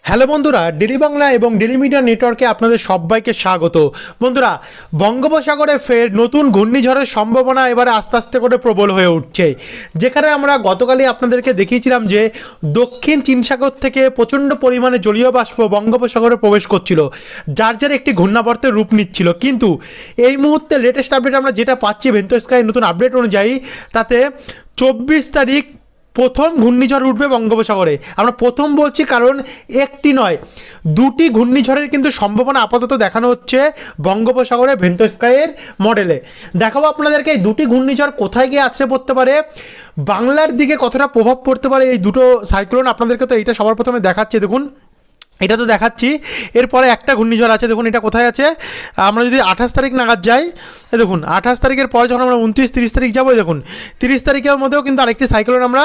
Hello বন্ধুরা, daily Bangla এবং daily media নেটওয়ার্কে আপনাদের সবাইকে স্বাগত। বন্ধুরা, বঙ্গোপসাগরে ফের নতুন ঘূর্ণিঝড়ের সম্ভাবনা এবারে আস্তে আস্তে করে প্রবল হয়ে উঠছে। যেখানে আমরা গতকালই আপনাদেরকে দেখিয়েছিলাম যে দক্ষিণ চীন সাগর থেকে প্রচণ্ড পরিমাণে জলীয় বাষ্প বঙ্গোপসাগরে প্রবেশ করছিল, যার যার একটি ঘূর্ণাবর্তের রূপ নিচ্ছিল। কিন্তু এই মুহূর্তে লেটেস্ট আপডেট আমরা যেটা পাচ্ছি ভেন্তো স্কাই নতুন আপডেট অনুযায়ী, তাতে 24 তারিখ প্রথম ঘূর্ণিঝড় উঠবে বঙ্গোপসাগরে। আমরা প্রথম বলছি কারণ একটি নয়, দুটি ঘূর্ণিঝড়ের কিন্তু সম্ভাবনা আপাতত দেখানো হচ্ছে বঙ্গোপসাগরে ভেন্তো স্কাইয়ের মডেলে। দেখাবো আপনাদেরকে এই দুটি ঘূর্ণিঝড় কোথায় গিয়ে আছড়ে পড়তে পারে, বাংলার দিকে কতটা প্রভাব পড়তে পারে এই দুটো সাইক্লোন। আপনাদেরকে তো এইটা সবার প্রথমে দেখাচ্ছি, দেখুন এটা তো দেখাচ্ছি। এরপরে একটা ঘূর্ণিঝড় আছে, দেখুন এটা কোথায় আছে। আমরা যদি 28 তারিখ নাগাদ যাই, দেখুন 28 তারিখের পরে যখন আমরা 29-30 তারিখ যাবো, দেখুন 30 তারিখের মধ্যেও কিন্তু আরেকটি সাইক্লোন আমরা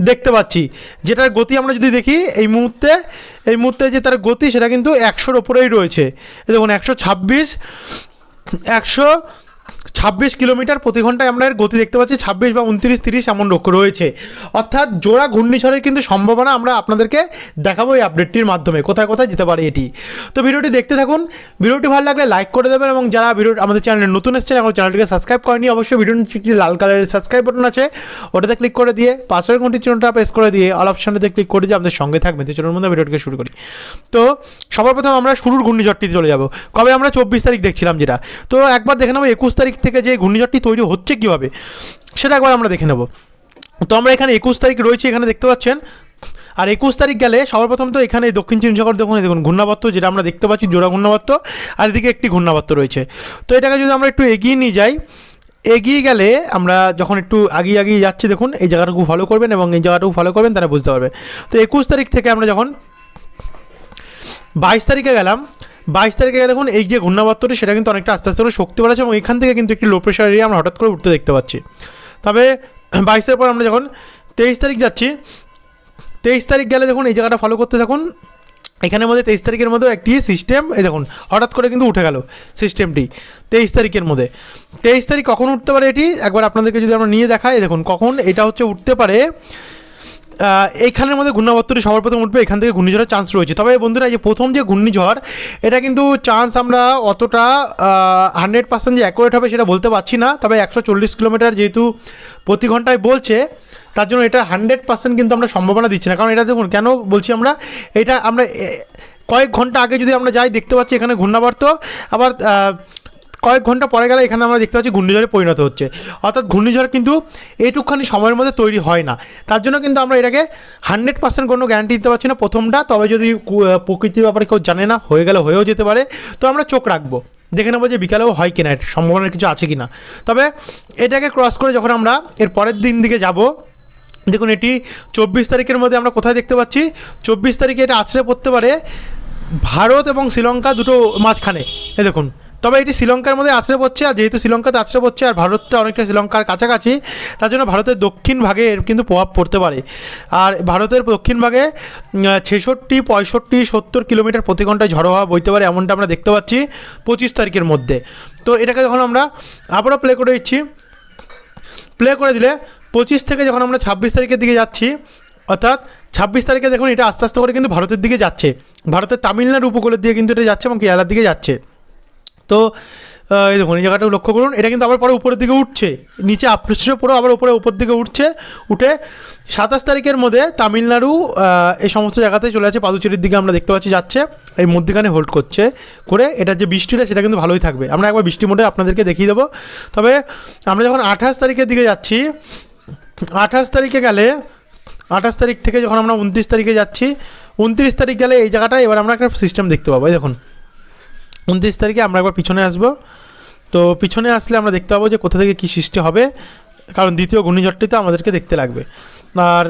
দেখতে পাচ্ছি, যেটার গতি আমরা যদি দেখি এই মুহূর্তে যে তার গতি সেটা কিন্তু 100-র ওপরেই রয়েছে। দেখুন 126 কিলোমিটার প্রতি ঘন্টায় আমরা এর গতি দেখতে পাচ্ছি। 26 বা 29-30 এমন রয়েছে, অর্থাৎ জোড়া ঘূর্ণিঝড়ের কিন্তু সম্ভাবনা আমরা আপনাদেরকে দেখাবো এই আপডেটটির মাধ্যমে কোথায় কোথায় যেতে পারে এটি। তো ভিডিওটি দেখতে থাকুন, ভিডিওটি ভালো লাগলে লাইক করে দেবেন, এবং যারা আমাদের চ্যানেলে নতুন এসেছেন আমার চ্যানেলটিকে সাবস্ক্রাইব করেনি, অবশ্যই ভিডিওটি লাল কালারের সাবস্ক্রাইব বাটন আছে ওটাতে ক্লিক করে দিয়ে পাশের ঘন্টি চিহ্নটা প্রেস করে দিয়ে অল অপশনটাতে ক্লিক করে দিয়ে আমাদের সঙ্গে থাকবেন। তো চলুন মধ্যে ভিডিওটিকে শুরু করি। তো সবার প্রথম আমরা শুরুর ঘূর্ণিঝড়টিতে চলে যাব। কবে আমরা 24 তারিখ দেখছিলাম যেটা, তো একবার দেখে নেবো 21 তারিখ থেকে যে ঘূর্ণিঝড়টি তৈরি হচ্ছে কীভাবে সেটা একবার আমরা দেখে নেব। তো আমরা এখানে 21 তারিখ রয়েছে, এখানে দেখতে পাচ্ছেন। আর 21 তারিখ গেলে সবার প্রথম তো এখানে দক্ষিণ চীন সাগর দেখুন ঘূর্ণাবর্ত যেটা আমরা দেখতে পাচ্ছি, জোড়া ঘূর্ণাবর্ত, আর এদিকে একটি ঘূর্ণাবর্ত রয়েছে। তো এটাকে যদি আমরা একটু এগিয়ে নিয়ে যাই, এগিয়ে গেলে আমরা যখন একটু আগিয়ে যাচ্ছি, দেখুন এই জায়গাটুকু ফলো করবেন এবং এই জায়গাটুকু ফলো করবেন, তারা বুঝতে পারবেন। তো 21 তারিখ থেকে আমরা যখন 22 তারিখে গেলাম, 22 তারিখে দেখুন এই যে ঘূর্ণাবর্তটি সেটা কিন্তু অনেকটা আস্তে আস্তে করে শক্তি বাড়াচ্ছে, এবং এখান থেকে কিন্তু একটি লো প্রেশার এরিয়া আমরা হঠাৎ করে উঠতে দেখতে পাচ্ছি। তবে 22-এর পর আমরা যখন 23 তারিখ যাচ্ছি, 23 তারিখ গেলে দেখুন এই জায়গাটা ফলো করতে থাকুন। এখানের মধ্যে 23 তারিখের মধ্যে একটি সিস্টেম, এই দেখুন হঠাৎ করে কিন্তু উঠে গেল সিস্টেমটি 23 তারিখের মধ্যে। 23 তারিখ কখন উঠতে পারে এটি একবার আপনাদেরকে যদি আমরা নিয়ে দেখাই, দেখুন কখন এটা হচ্ছে উঠতে পারে। এইখানের মধ্যে ঘূর্ণাবর্তটি সবার প্রথম উঠবে, এখান থেকে ঘূর্ণিঝড়ের চান্স রয়েছে। তবে বন্ধুরা, এই যে প্রথম যে ঘূর্ণিঝড়, এটা কিন্তু চান্স আমরা অতটা 100% যে অ্যাকুরেট হবে সেটা বলতে পারছি না। তবে 140 কিলোমিটার যেহেতু প্রতি ঘন্টায় বলছে, তার জন্য এটা 100% কিন্তু আমরা সম্ভাবনা দিচ্ছি না। কারণ এটা দেখুন কেন বলছি আমরা, এটা আমরা কয়েক ঘন্টা আগে যদি আমরা যাই দেখতে পাচ্ছি এখানে ঘূর্ণাবর্ত, আবার কয়েক ঘন্টা পরে গেলে এখানে আমরা দেখতে পাচ্ছি ঘূর্ণিঝড়ে পরিণত হচ্ছে। অর্থাৎ ঘূর্ণিঝড় কিন্তু এইটুকখানি সময়ের মধ্যে তৈরি হয় না, তার জন্য কিন্তু আমরা এটাকে 100% কোনো গ্যারান্টি দিতে পারছি না প্রথমটা। তবে যদি প্রকৃতির ব্যাপারে কেউ জানে না, হয়ে গেলে হয়েও যেতে পারে, তো আমরা চোখ রাখবো, দেখে নেবো যে বিকালেও হয় কিনা, এর সম্ভাবনার কিছু আছে কিনা। তবে এটাকে ক্রস করে যখন আমরা এর পরের দিন দিকে যাব, দেখুন এটি 24 তারিখের মধ্যে আমরা কোথায় দেখতে পাচ্ছি, 24 তারিখে এটা আছড়ে পড়তে পারে ভারত এবং শ্রীলঙ্কা দুটো মাঝখানে, এই দেখুন। তবে এটি শ্রীলঙ্কার মধ্যে আছড়ে পড়ছে, আর যেহেতু শ্রীলঙ্কাতে আছড়ে পড়ছে আর ভারতটা অনেকটা শ্রীলঙ্কার কাছাকাছি, তার জন্য ভারতের দক্ষিণ ভাগে এর কিন্তু প্রভাব পড়তে পারে। আর ভারতের দক্ষিণ ভাগে 66, 65, 70 কিলোমিটার প্রতি ঘন্টায় ঝড়ো হাওয়া বইতে পারে, এমনটা আমরা দেখতে পাচ্ছি 25 তারিখের মধ্যে। তো এটাকে যখন আমরা আবারও প্লে করে দিচ্ছি, প্লে করে দিলে 25 থেকে যখন আমরা 26 তারিখের দিকে যাচ্ছি, অর্থাৎ 26 তারিখে দেখুন এটা আস্তে আস্তে করে কিন্তু ভারতের দিকে যাচ্ছে, ভারতের তামিলনাড়ু উপকূলের দিকে কিন্তু এটা যাচ্ছে এবং কেরালার দিকে যাচ্ছে। তো এই দেখুন এই জায়গাটা লক্ষ্য করুন, এটা কিন্তু আবার পরে উপরের দিকে উঠছে, নিচে আপসে পড়ে আবার উপর দিকে উঠছে, উঠে 27 তারিখের মধ্যে তামিলনাড়ু এই সমস্ত জায়গাতে চলে যাচ্ছে, পাদুচেরির দিকে আমরা দেখতে পাচ্ছি যাচ্ছে, এই মধ্যখানে হোল্ড করছে করে। এটা যে বৃষ্টিটা সেটা কিন্তু ভালোই থাকবে, আমরা একবার বৃষ্টি মোডে আপনাদেরকে দেখিয়ে দেবো। তবে আমরা যখন 28 তারিখের দিকে যাচ্ছি, 28 তারিখে গেলে 28 তারিখ থেকে যখন আমরা 29 তারিখে যাচ্ছি, 29 তারিখ গেলে এই জায়গাটায় এবার আমরা একটা সিস্টেম দেখতে পাবো। এই দেখুন 29 তারিখে আমরা একবার পিছনে আসবো, তো পিছনে আসলে আমরা দেখতে পাবো যে কোথা থেকে কী সৃষ্টি হবে, কারণ দ্বিতীয় ঘূর্ণিঝড়টি তো আমাদেরকে দেখতে লাগবে। আর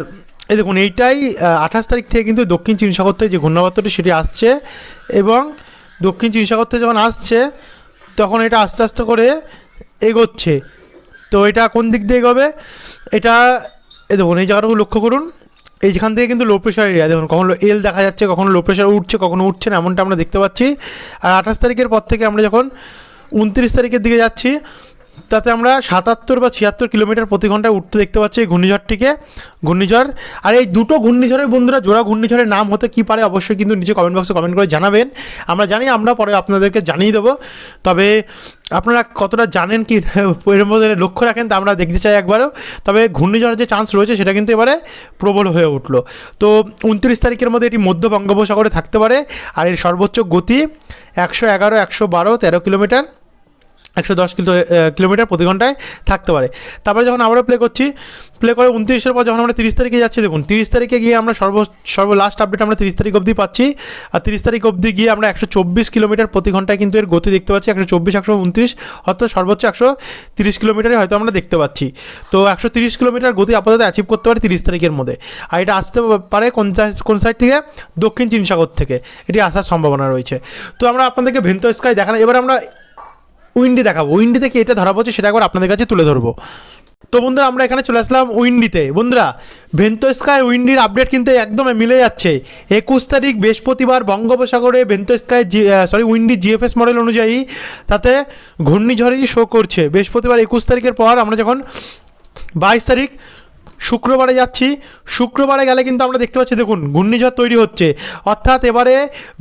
এই দেখুন এইটাই 28 তারিখ থেকে কিন্তু দক্ষিণ চীন সাগর থেকে যে ঘূর্ণাবর্তটি সেটি আসছে, এবং দক্ষিণ চীন সাগর থেকে যখন আসছে তখন এটা আস্তে আস্তে করে এগোচ্ছে। তো এটা কোন দিক দিয়ে এগোবে, এটা এই দেখুন এই জায়গাটুকু লক্ষ্য করুন, এইখান থেকে কিন্তু লো প্রেশার এরিয়া দেখুন, কখনো এল দেখা যাচ্ছে, কখনো লো প্রেশার উঠছে, কখনো উঠছে না, এমনটা আমরা দেখতে পাচ্ছি। আর 28 তারিখের পর থেকে আমরা যখন 29 তারিখের দিকে যাচ্ছি, তাতে আমরা ৭৭ বা ৭৬ কিলোমিটার প্রতি ঘন্টায় উঠতে দেখতে পাচ্ছি এই ঘূর্ণিঝড়। আর এই দুটো ঘূর্ণিঝড়ের বন্ধুরা জোড়া ঘূর্ণিঝড়ের নাম হতে কী পারে অবশ্যই কিন্তু নিচে কমেন্ট বক্সে কমেন্ট করে জানাবেন। আমরা জানি, আমরা পরে আপনাদেরকে জানিয়ে দেবো। তবে আপনারা কতটা জানেন কি এর মধ্যে লক্ষ্য রাখেন তা আমরা দেখতে চাই একবারও। তবে ঘূর্ণিঝড়ের যে চান্স রয়েছে সেটা কিন্তু এবারে প্রবল হয়ে উঠলো। তো 29 তারিখের মধ্যে এটি মধ্য বঙ্গোপসাগরে থাকতে পারে। আর এর সর্বোচ্চ গতি 111, 112, 13 কিলোমিটার, 110 কিলোমিটার প্রতি ঘন্টায় থাকতে পারে। তারপরে যখন আবারও প্লে করে 29-এর পর যখন আমরা 30 তারিখে যাচ্ছি, দেখুন 30 তারিখে গিয়ে আমরা সর্ব লাস্ট আপডেট আমরা 30 তারিখ অবধি পাচ্ছি। আর 30 তারিখ অবধি গিয়ে আমরা 124 কিলোমিটার প্রতি ঘন্টায় কিন্তু এর গতি দেখতে পাচ্ছি। 124, 129 অর্থাৎ সর্বোচ্চ 130 কিলোমিটারই হয়তো আমরা দেখতে পাচ্ছি। তো 130 কিলোমিটার গতি আপাতত অ্যাচিভ করতে পারে 30 তারিখের মধ্যে। আর এটা আসতে পারে কোন সাইড থেকে? দক্ষিণ চীন সাগর থেকে এটি আসার সম্ভাবনা রয়েছে। তো আমরা আপনাদেরকে ভেন্তো স্কাই দেখানো, এবার আমরা উইন্ডি দেখাবো। উইন্ডি থেকে এটা ধরা পড়ছে সেটা একবার আপনাদের কাছে তুলে ধরবো। তো বন্ধুরা আমরা এখানে চলে আসলাম উইন্ডিতে। বন্ধুরা ভেন্তো স্কাই উইন্ডির আপডেট কিন্তু একদম মিলে যাচ্ছে। 21 তারিখ বৃহস্পতিবার বঙ্গোপসাগরে ভেন্তো স্কাই উইন্ডি জিএফএস মডেল অনুযায়ী তাতে ঘূর্ণিঝড়ই শো করছে। বৃহস্পতিবার 21 তারিখের পর আমরা যখন 22 তারিখ শুক্রবারে যাচ্ছি, শুক্রবারে গেলে কিন্তু আমরা দেখতে পাচ্ছি দেখুন ঘূর্ণিঝড় তৈরি হচ্ছে। অর্থাৎ এবারে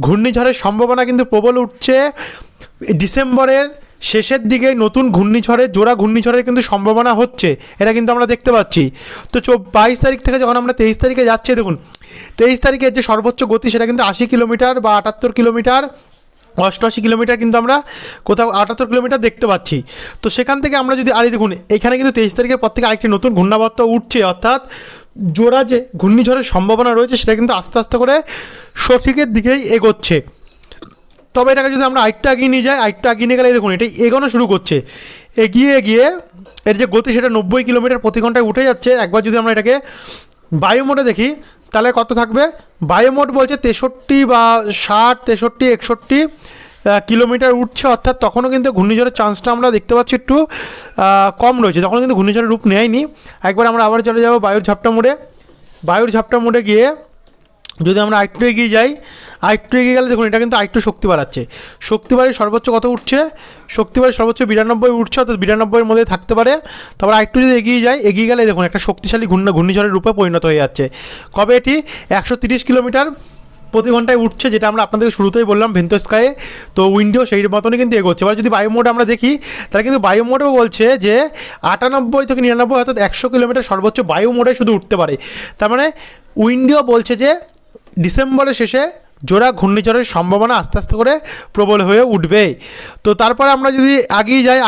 ঘূর্ণিঝড়ের সম্ভাবনা কিন্তু প্রবল উঠছে। ডিসেম্বরের শেষের দিকে নতুন জোড়া ঘূর্ণিঝড়ের কিন্তু সম্ভাবনা হচ্ছে, এটা কিন্তু আমরা দেখতে পাচ্ছি। তো 22 তারিখ থেকে যখন আমরা 23 তারিখে যাচ্ছি, দেখুন 23 তারিখের যে সর্বোচ্চ গতি সেটা কিন্তু 80 কিলোমিটার বা 78 কিলোমিটার, 88 কিলোমিটার কিন্তু আমরা কোথাও 78 কিলোমিটার দেখতে পাচ্ছি। তো সেখান থেকে আমরা যদি দেখুন এখানে কিন্তু 23 তারিখের পর থেকে আরেকটি নতুন ঘূর্ণাবর্ত উঠছে। অর্থাৎ জোড়া যে ঘূর্ণিঝড়ের সম্ভাবনা রয়েছে সেটা কিন্তু আস্তে আস্তে করে সঠিকের দিকেই এগোচ্ছে। তবে এটাকে যদি আমরা আরেকটু এগিয়ে নিয়ে যাই, আরেকটু এগিয়ে নিয়ে গেলে দেখুন এটাই এগোনো শুরু করছে। এগিয়ে এর যে গতি সেটা 90 কিলোমিটার প্রতি ঘন্টায় উঠে যাচ্ছে। একবার যদি আমরা এটাকে বায়ু মোডে দেখি তাহলে কত থাকবে? বায়ু মোড বলছে 63 বা 60, 63, 61 কিলোমিটার উঠছে। অর্থাৎ তখনও কিন্তু ঘূর্ণিঝড়ের চান্সটা আমরা দেখতে পাচ্ছি একটু কম রয়েছে, তখন কিন্তু ঘূর্ণিঝড়ের রূপ নেয়নি। একবার আমরা আবার চলে যাব বায়ুর ঝাপটা মোডে গিয়ে যদি আমরা আরেকটু এগিয়ে যাই, আরেকটু এগিয়ে গেলে দেখুন এটা কিন্তু আরেকটু শক্তি বাড়াচ্ছে। শক্তি বাড়ির সর্বোচ্চ কত উঠছে? শক্তি বাড়ির সর্বোচ্চ 92 উঠছে, অর্থাৎ 92-এর মধ্যে থাকতে পারে। তারপর আরেকটু যদি এগিয়ে গেলে দেখুন একটা শক্তিশালী ঘূর্ণিঝড়ের রূপে পরিণত হয়ে যাচ্ছে। কবে এটি 130 কিলোমিটার প্রতি ঘন্টায় উঠছে, যেটা আমরা আপনাদেরকে শুরুতেই বললাম ভেন্তো স্কাইয়ে। তো উইন্ডিও সেই মতনই কিন্তু এগোচ্ছে। এবার যদি বায়ু মোড আমরা দেখি তাহলে কিন্তু বায়ু মোডেও বলছে যে 98 থেকে 99, অর্থাৎ 100 কিলোমিটার সর্বোচ্চ বায়ু মোডে শুধু উঠতে পারে। তার মানে উইন্ডিও বলছে যে ডিসেম্বরের শেষে জোড়া ঘূর্ণিঝড়ের সম্ভাবনা আস্তে আস্তে করে প্রবল হয়ে উঠবে। তো তারপরে আমরা যদি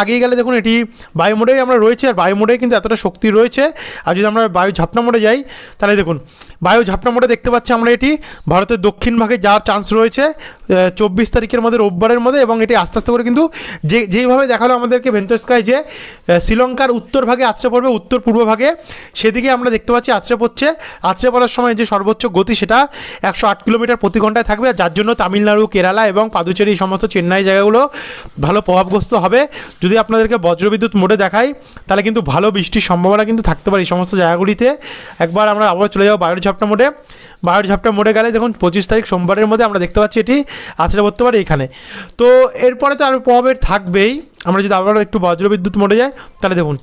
আগিয়ে গেলে দেখুন এটি বায়ু মোডেই আমরা রয়েছে, আর বায়ু মোডেই কিন্তু এতটা শক্তি রয়েছে। আর যদি আমরা বায়ু ঝাপটা মোডে যাই তাহলে দেখুন বায়ু ঝাপটা মোডে দেখতে পাচ্ছি আমরা এটি ভারতের দক্ষিণ ভাগে যাওয়ার চান্স রয়েছে 24 তারিখের মধ্যে, রোববারের মধ্যে। এবং এটি আস্তে আস্তে করে কিন্তু যেইভাবে দেখালো আমাদেরকে ভেন্তো স্কাই যে শ্রীলঙ্কার উত্তর ভাগে আছড়ে পড়বে, উত্তর পূর্ব ভাগে সেদিকে আমরা দেখতে পাচ্ছি আছড়ে পড়ার সময় যে সর্বোচ্চ গতি সেটা 108 কিলোমিটার প্রতি ঘন্টায় থাকবে। আর যার জন্য তামিলনাড়ু, কেরালা এবং পাদুচেরি, সমস্ত চেন্নাই জায়গাগুলো ভালো প্রভাবগ্রস্ত হবে। যদি আপনাদেরকে বজ্রবিদ্যুৎ মোডে দেখাই তাহলে কিন্তু ভালো বৃষ্টির সম্ভাবনা কিন্তু থাকতে পারে এই সমস্ত জায়গাগুলিতে। একবার আমরা আবার চলে যাবো বায়ুর ঝাপটা মোডে গেলে দেখুন 25 তারিখ সোমবারের মধ্যে আমরা দেখতে পাচ্ছি এটি আছড়ে পড়তে পারে এখানে। তো এরপরে তো আরও প্রভাবের থাকবেই। আমরা যদি আবারও একটু বজ্রবিদ্যুৎ মোডে যাই তাহলে দেখুন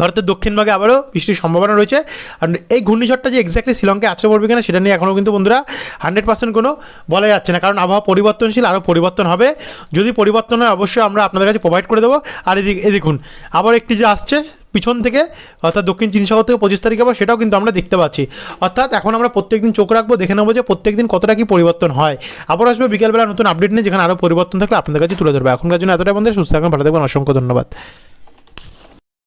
ভারতের দক্ষিণ ভাগে আবারও বৃষ্টির সম্ভাবনা রয়েছে। আর এই ঘূর্ণিঝড়টা যে এক্স্যাক্টলি শ্রীলঙ্কায় আছড়ে পড়বে কিনা সেটা নিয়ে এখনও কিন্তু বন্ধুরা 100% কোনো বলা যাচ্ছে না, কারণ আবহাওয়া পরিবর্তনশীল, আরও পরিবর্তন হবে। যদি পরিবর্তন হয় অবশ্যই আমরা আপনাদের কাছে প্রোভাইড করে দেবো। আর দেখুন আবার একটি যে আসছে পিছন থেকে, অর্থাৎ দক্ষিণ চীন সাগর থেকে 25 তারিখে আবার, সেটাও কিন্তু আমরা দেখতে পাচ্ছি। অর্থাৎ এখন আমরা প্রত্যেকদিন চোখ রাখবো, দেখে নেবো যে প্রত্যেকদিন কতটা কী পরিবর্তন হয়। আবার আসবে বিকেলবেলা নতুন আপডেট নিয়ে, যেখানে আরও পরিবর্তন থাকলে আপনাদের কাছে তুলে ধরবো। এখনকার জন্য এতটাই বন্ধু, সুস্থ থাকবেন, ভালো থাকবেন, অসংখ্য ধন্যবাদ।